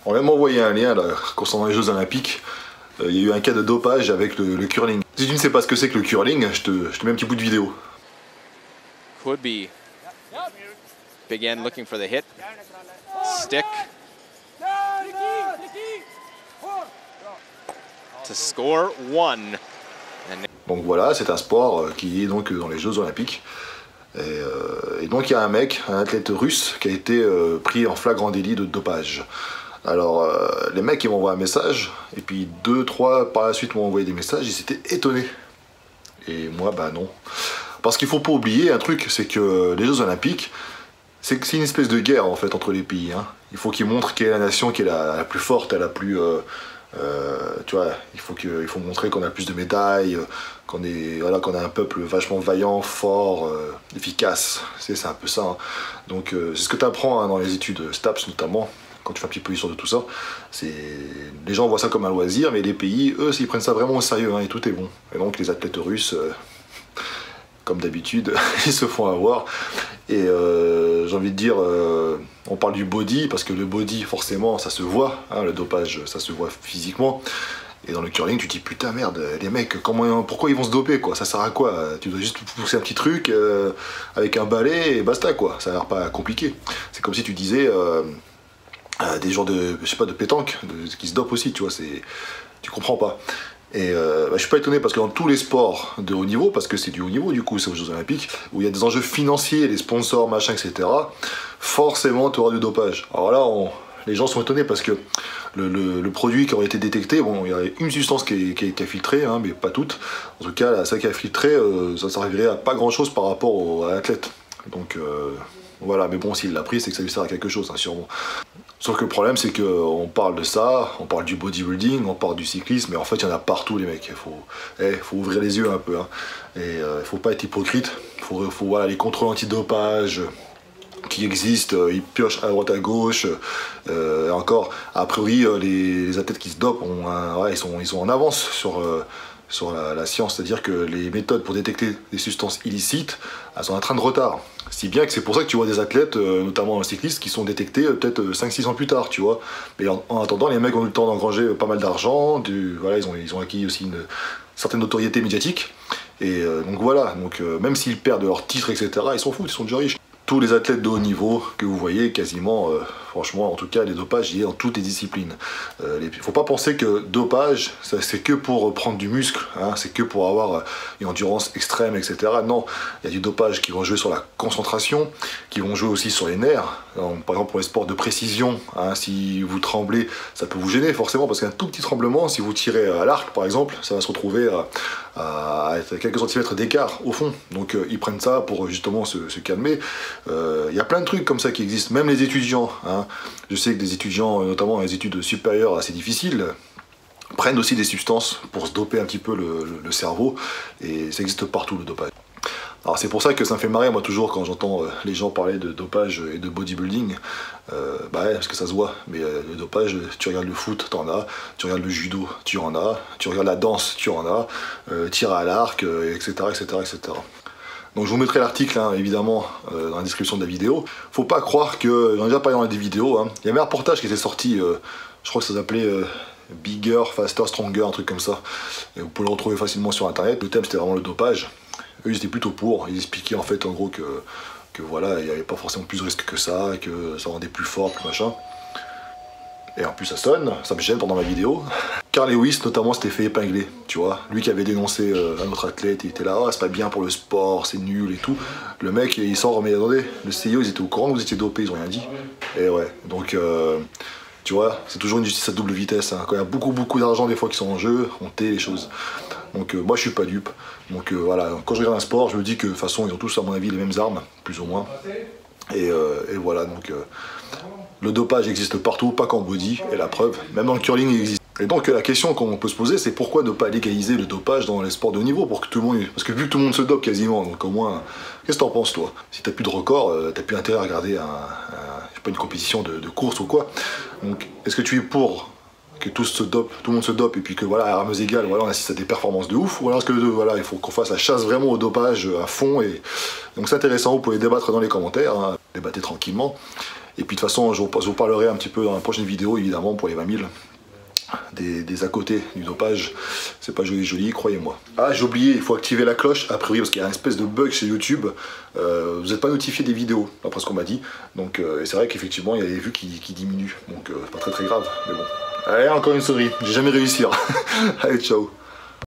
On vient de m'envoyer un lien là, concernant les Jeux Olympiques. Il y a eu un cas de dopage avec le curling. Si tu ne sais pas ce que c'est que le curling, je te mets un petit bout de vidéo. Could be. Big N looking for the hit. Stick. To score one. Donc voilà, c'est un sport qui est donc dans les Jeux Olympiques. Et donc il y a un mec, un athlète russe, qui a été pris en flagrant délit de dopage. Alors les mecs ils m'envoient un message, et puis 2, 3 par la suite m'ont envoyé des messages, ils étaient étonnés. Et moi bah non. Parce qu'il faut pas oublier un truc, c'est que les Jeux Olympiques, c'est une espèce de guerre en fait entre les pays. Hein. Il faut qu'ils montrent quelle est la nation qui est la plus forte, la plus... tu vois, il faut montrer qu'on a plus de médailles, qu'on a un peuple vachement vaillant, fort, efficace. C'est un peu ça. Hein. Donc c'est ce que tu apprends hein, dans les études STAPS notamment, quand tu fais un petit peu l'histoire de tout ça. Les gens voient ça comme un loisir, mais les pays, eux, ils prennent ça vraiment au sérieux hein, et tout est bon. Et donc les athlètes russes, comme d'habitude, ils se font avoir. Et j'ai envie de dire, on parle du body, parce que le body, forcément, ça se voit, hein, le dopage, ça se voit physiquement. Et dans le curling, tu te dis, putain, merde, les mecs, pourquoi ils vont se doper, quoi? Ça sert à quoi? Tu dois juste pousser un petit truc avec un balai et basta, quoi. Ça a l'air pas compliqué. C'est comme si tu disais des joueurs de, je sais pas, de pétanque, qui se dopent aussi, tu vois, tu comprends pas. Et je suis pas étonné parce que dans tous les sports de haut niveau, parce que c'est du haut niveau du coup, c'est aux Jeux Olympiques, où il y a des enjeux financiers, les sponsors, machin, etc., forcément tu auras du dopage. Alors là, les gens sont étonnés parce que le produit qui aurait été détecté, bon, il y a une substance qui a filtré, hein, mais pas toute. En tout cas, celle qui a filtré, ça servirait à pas grand chose par rapport à l'athlète. Donc voilà, mais bon, s'il l'a pris, c'est que ça lui sert à quelque chose, hein, sûrement. Sauf que le problème, c'est qu'on parle de ça, on parle du bodybuilding, on parle du cyclisme, mais en fait, il y en a partout, les mecs. Il faut ouvrir les yeux un peu. Hein. Et il faut pas être hypocrite. Voilà, les contrôles antidopage qui existent, ils piochent à droite à gauche. Encore, a priori, les athlètes qui se dopent, ils sont en avance sur la science. C'est-à-dire que les méthodes pour détecter des substances illicites, elles sont en train de retard. Si bien que c'est pour ça que tu vois des athlètes, notamment cyclistes, qui sont détectés peut-être 5-6 ans plus tard, tu vois. Mais en attendant, les mecs ont eu le temps d'engranger pas mal d'argent, voilà, ils ont acquis aussi une certaine notoriété médiatique. Et donc voilà, même s'ils perdent leur titre, etc., ils s'en foutent, ils sont déjà riches. Tous les athlètes de haut niveau que vous voyez, quasiment, franchement, en tout cas, les dopages, il y a dans toutes les disciplines. Il ne faut pas penser que dopage, c'est que pour prendre du muscle, hein, c'est que pour avoir une endurance extrême, etc. Non, il y a du dopage qui vont jouer sur la concentration, qui vont jouer aussi sur les nerfs. Alors, par exemple, pour les sports de précision, hein, si vous tremblez, ça peut vous gêner forcément, parce qu'un tout petit tremblement, si vous tirez à l'arc, par exemple, ça va se retrouver à être quelques centimètres d'écart au fond. Donc ils prennent ça pour justement se calmer. Il y a plein de trucs comme ça qui existent, même les étudiants. Hein. Je sais que des étudiants, notamment dans les études supérieures assez difficiles, prennent aussi des substances pour se doper un petit peu le cerveau, et ça existe partout le dopage. Alors c'est pour ça que ça me fait marrer moi toujours quand j'entends les gens parler de dopage et de bodybuilding, ouais, parce que ça se voit, mais le dopage, tu regardes le foot, t'en as, tu regardes le judo, tu en as, tu regardes la danse, tu en as, tir à l'arc, etc., etc., etc. Donc je vous mettrai l'article hein, évidemment dans la description de la vidéo. Faut pas croire que, j'en ai déjà parlé dans des vidéos, hein. Il y avait un reportage qui était sorti, je crois que ça s'appelait Bigger, Faster, Stronger, un truc comme ça. Et vous pouvez le retrouver facilement sur internet. Le thème c'était vraiment le dopage. Eux ils étaient plutôt pour, ils expliquaient en fait en gros que voilà, il n'y avait pas forcément plus de risques que ça, que ça rendait plus fort, plus machin. Et en plus ça sonne, ça me gêne pendant ma vidéo. Carl Lewis notamment s'était fait épingler, tu vois. Lui qui avait dénoncé un autre athlète, il était là, oh, c'est pas bien pour le sport, c'est nul et tout. Le mec il sort, mais attendez, le CIO ils étaient au courant que vous étiez dopé, ils ont rien dit. Et ouais, donc tu vois, c'est toujours une justice à double vitesse. Hein. Quand il y a beaucoup d'argent des fois qui sont en jeu, on tait les choses. Donc moi je suis pas dupe. Donc voilà, quand je regarde un sport, je me dis que de toute façon ils ont tous à mon avis les mêmes armes, plus ou moins. Et voilà, donc le dopage existe partout, pas qu'en body, et la preuve, même dans le curling il existe. Et donc la question qu'on peut se poser, c'est pourquoi ne pas légaliser le dopage dans les sports de haut niveau pour que tout le monde... Parce que vu que tout le monde se dope quasiment, donc au moins, qu'est-ce que t'en penses toi? Si t'as plus de record, t'as plus intérêt à regarder je sais pas, une compétition de course ou quoi. Donc est-ce que tu es pour que tout le monde se dope et puis que voilà, à armes égales, voilà, on assiste à des performances de ouf, ou alors est-ce que voilà, il faut qu'on fasse la chasse vraiment au dopage à fond? Et donc c'est intéressant, vous pouvez débattre dans les commentaires, hein, débattez tranquillement. Et puis de toute façon, je vous parlerai un petit peu dans la prochaine vidéo, évidemment, pour les 20 000. Des à côté du dopage, c'est pas joli, croyez-moi. Ah, j'ai oublié, il faut activer la cloche, a priori, parce qu'il y a une espèce de bug chez YouTube. Vous n'êtes pas notifié des vidéos, d'après ce qu'on m'a dit. Donc, et c'est vrai qu'effectivement, il y a des vues qui diminuent. Donc, c'est pas très grave, mais bon. Allez, encore une souris, j'ai jamais réussi. Allez, ciao.